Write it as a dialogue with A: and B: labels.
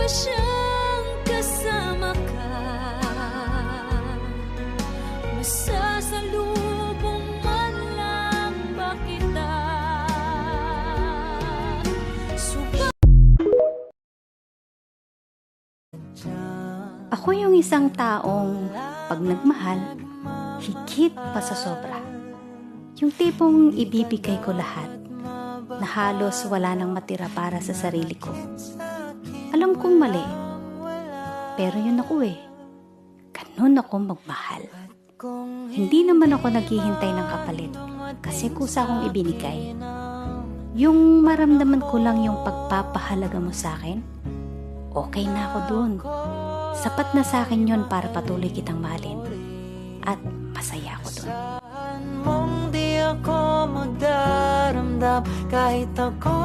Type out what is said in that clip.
A: siyang kasama ka, masasalubong man lang ba kita?
B: Ako yung isang taong pag nagmahal, higit pa sa sobra. Yung tipong ibibigay ko lahat, na halos wala nang matira para sa sarili ko. Alam kong mali, pero yun ako eh. Ganun ako magmahal. Hindi naman ako naghihintay ng kapalit, kasi kusa akong ibinigay. Yung maramdaman ko lang yung pagpapahalaga mo sa akin, okay na ako dun. Sapat na sa akin yun para patuloy kitang mahalin. At masaya ako dun.
C: Mong di ako magdaramdam kahit ako